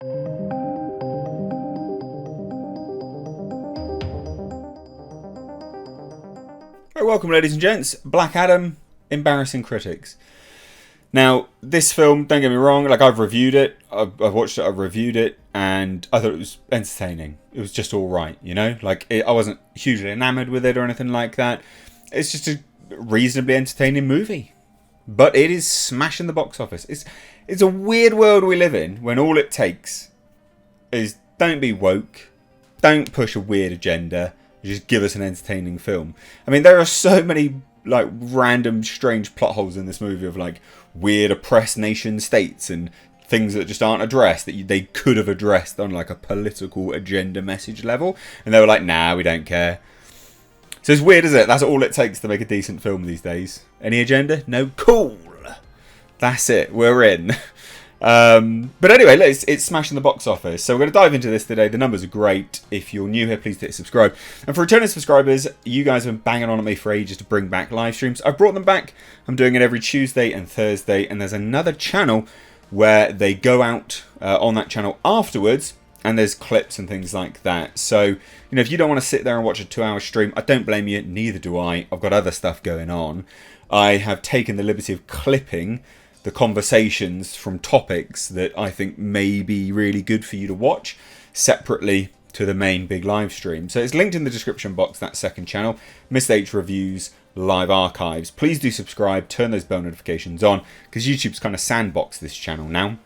Right, welcome ladies and gents. Black Adam, Embarrassing Critics. Now, this film, don't get me wrong, like I've reviewed it, I've watched it, I've reviewed it, and I thought it was entertaining. It was just alright, you know? Like, I wasn't hugely enamoured with it or anything like that. It's just a reasonably entertaining movie. But it is smashing the box office. It's a weird world we live in when all it takes is don't be woke, don't push a weird agenda, just give us an entertaining film. I mean, there are so many like random strange plot holes in this movie of like weird oppressed nation states and things that just aren't addressed that they could have addressed on like a political agenda message level, and they were like, nah, we don't care. So it's weird, isn't it? That's all it takes to make a decent film these days. Any agenda? No? Cool. That's it. We're in. But anyway, it's smashing the box office. So we're going to dive into this today. The numbers are great. If you're new here, please hit subscribe. And for returning subscribers, you guys have been banging on at me for ages to bring back live streams. I've brought them back. I'm doing it every Tuesday and Thursday. And there's another channel where they go out on that channel afterwards. And there's clips and things like that. So, you know, if you don't want to sit there and watch a 2-hour stream, I don't blame you. Neither do I. I've got other stuff going on. I have taken the liberty of clipping the conversations from topics that I think may be really good for you to watch separately to the main big live stream. So it's linked in the description box, that second channel, Mr. H Reviews Live Archives. Please do subscribe, turn those bell notifications on, because YouTube's kind of sandboxed this channel now.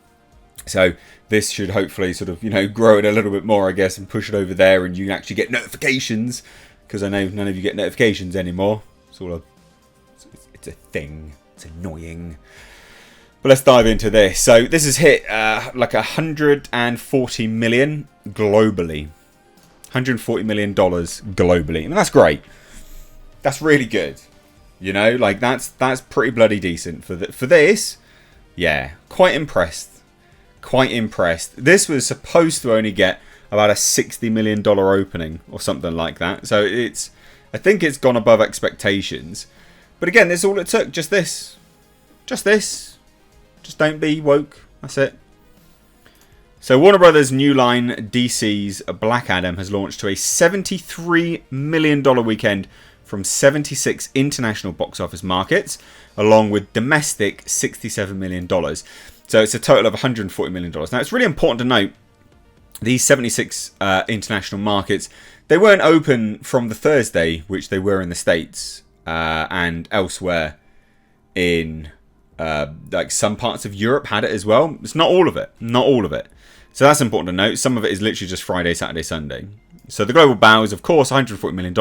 So this should hopefully sort of, you know, grow it a little bit more, I guess, and push it over there and you can actually get notifications, because I know none of you get notifications anymore. It's all it's a thing. It's annoying. But let's dive into this. So this has hit like 140 million globally. $140 million globally. I mean, that's great. That's really good. You know, like that's pretty bloody decent for this. Yeah, quite impressed. Quite impressed. This was supposed to only get about a $60 million opening or something like that. So I think it's gone above expectations. But again, this is all it took. Just this. Just this. Just don't be woke. That's it. So Warner Brothers' new line, DC's Black Adam, has launched to a $73 million weekend from 76 international box office markets, along with domestic $67 million. So it's a total of $140 million. Now, it's really important to note, these 76 international markets, they weren't open from the Thursday, which they were in the States and elsewhere in like some parts of Europe had it as well. It's not all of it. Not all of it. So that's important to note. Some of it is literally just Friday, Saturday, Sunday. So the global bow is, of course, $140 million.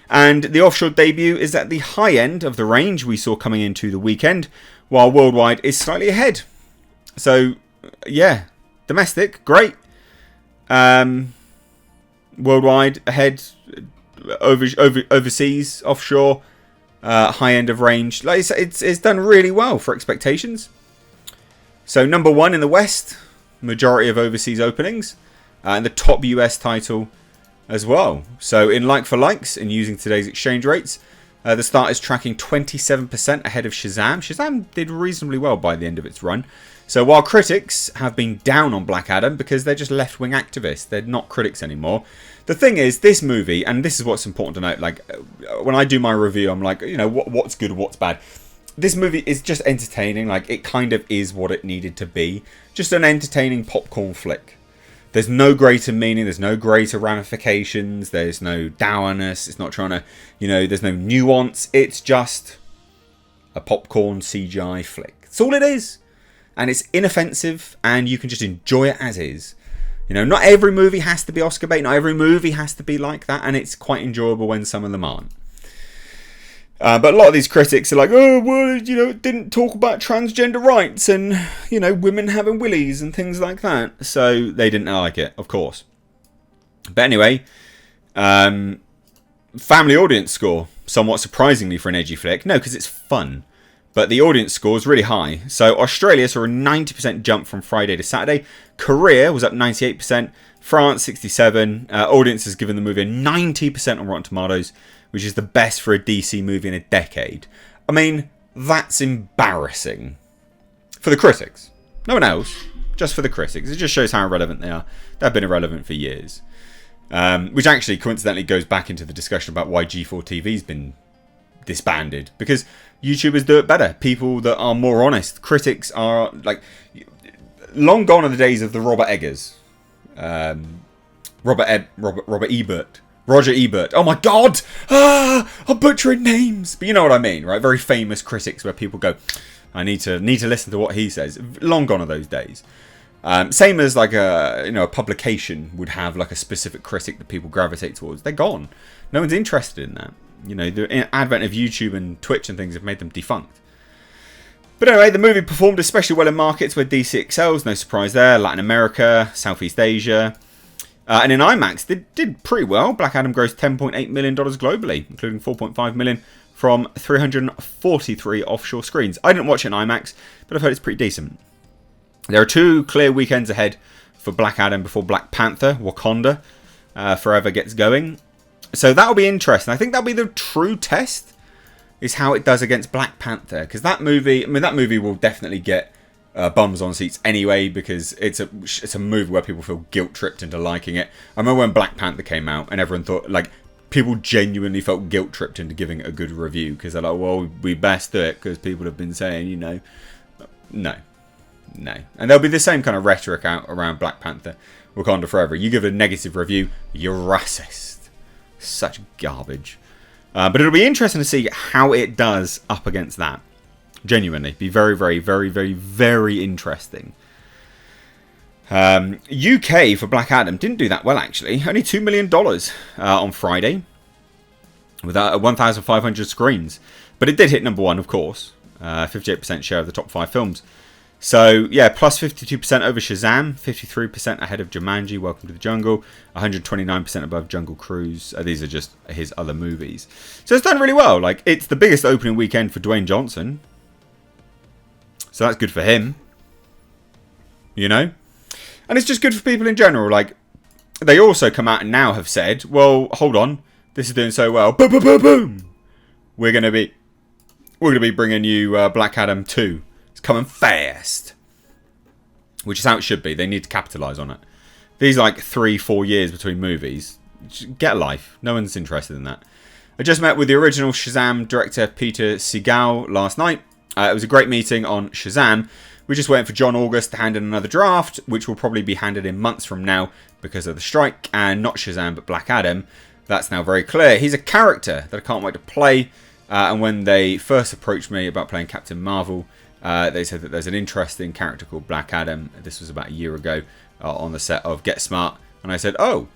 And the offshore debut is at the high end of the range we saw coming into the weekend, while worldwide is slightly ahead. So, yeah, domestic, great. Worldwide, ahead. Overseas, offshore, high end of range. Like it's done really well for expectations. So, number one in the West, majority of overseas openings, and the top US title as well. So, in like-for-likes, and using today's exchange rates, the start is tracking 27% ahead of Shazam. Shazam did reasonably well by the end of its run. So while critics have been down on Black Adam because they're just left-wing activists, they're not critics anymore. The thing is, this movie, and this is what's important to note, like when I do my review, I'm like, you know, what's good, what's bad. This movie is just entertaining. Like, it kind of is what it needed to be. Just an entertaining popcorn flick. There's no greater meaning. There's no greater ramifications. There's no dourness. It's not trying to, you know, there's no nuance. It's just a popcorn CGI flick. That's all it is. And it's inoffensive, and you can just enjoy it as is. You know, not every movie has to be Oscar bait. Not every movie has to be like that, and it's quite enjoyable when some of them aren't. But a lot of these critics are like, oh, well, you know, it didn't talk about transgender rights and, you know, women having willies and things like that. So they didn't like it, of course. But anyway, family audience score, somewhat surprisingly for an edgy flick. No, because it's fun. But the audience score is really high. So Australia saw a 90% jump from Friday to Saturday. Korea was up 98%. France, 67%. Audience has given the movie a 90% on Rotten Tomatoes, which is the best for a DC movie in a decade. I mean, that's embarrassing. For the critics. No one else. just for the critics. It just shows how irrelevant they are. They've been irrelevant for years. Which actually coincidentally goes back into the discussion about why G4TV's been disbanded. Because YouTubers do it better. People that are more honest. Critics are like... Long gone are the days of the Robert Eggers. Roger Ebert. Oh my god! I'm butchering names! But you know what I mean, right? Very famous critics where people go, I need to listen to what he says. Long gone are those days. Same as like a publication would have like a specific critic that people gravitate towards. They're gone. No one's interested in that. You know, the advent of YouTube and Twitch and things have made them defunct. But anyway, the movie performed especially well in markets where DC excels. No surprise there. Latin America, Southeast Asia. And in IMAX, they did pretty well. Black Adam grossed $10.8 million globally, including $4.5 million from 343 offshore screens. I didn't watch it in IMAX, but I've heard it's pretty decent. There are 2 clear weekends ahead for Black Adam before Black Panther, Wakanda, Forever gets going. So that'll be interesting. I think that'll be the true test, is how it does against Black Panther. Because that movie will definitely get bums on seats anyway, because it's a movie where people feel guilt-tripped into liking it. I remember when Black Panther came out and everyone thought, like, people genuinely felt guilt-tripped into giving it a good review. Because they're like, well, we best do it because people have been saying, you know, no. And there'll be the same kind of rhetoric out around Black Panther, Wakanda Forever. You give it a negative review, you're racist. Such garbage. But it'll be interesting to see how it does up against that. Genuinely. Be very, very, very, very, very interesting. UK for Black Adam didn't do that well, actually. Only $2 million on Friday. With 1,500 screens. But it did hit number 1, of course. 58% share of the top 5 films. So, yeah, plus 52% over Shazam, 53% ahead of Jumanji, Welcome to the Jungle, 129% above Jungle Cruise. These are just his other movies. So it's done really well. Like, it's the biggest opening weekend for Dwayne Johnson. So that's good for him. You know? And it's just good for people in general. Like, they also come out and now have said, well, hold on, this is doing so well. Boom, boom, boom, boom. We're going to be bringing you Black Adam 2. Coming fast, which is how it should be. They need to capitalize on it. These like 3-4 years between movies. Get a life. No one's interested in that. I just met with the original Shazam director Peter Segal last night. It was a great meeting on Shazam. We're just waiting for John August to hand in another draft, which will probably be handed in months from now because of the strike, and not Shazam but Black Adam. That's now very clear. He's a character that I can't wait to play. And when they first approached me about playing Captain Marvel, they said that there's an interesting character called Black Adam. This was about a year ago on the set of Get Smart. And I said, oh,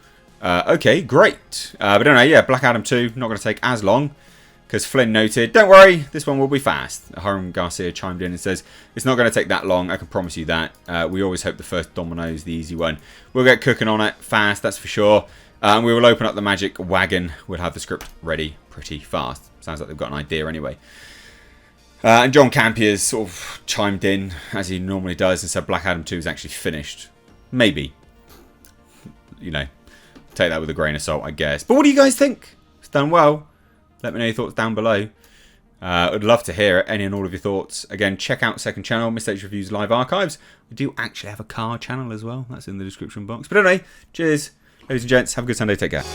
okay, great. But anyway, yeah, Black Adam 2, not going to take as long. Because Flynn noted, don't worry, this one will be fast. Hiram Garcia chimed in and says, it's not going to take that long, I can promise you that. We always hope the first domino is the easy one. We'll get cooking on it fast, that's for sure. And we will open up the magic wagon. We'll have the script ready pretty fast. Sounds like they've got an idea anyway. And John Campier's sort of chimed in, as he normally does, and said Black Adam 2 is actually finished. Maybe. You know, take that with a grain of salt, I guess. But what do you guys think? It's done well. Let me know your thoughts down below. I'd love to hear any and all of your thoughts. Again, check out second channel, Mistakes Reviews Live Archives. We do actually have a car channel as well. That's in the description box. But anyway, cheers, ladies and gents. Have a good Sunday. Take care.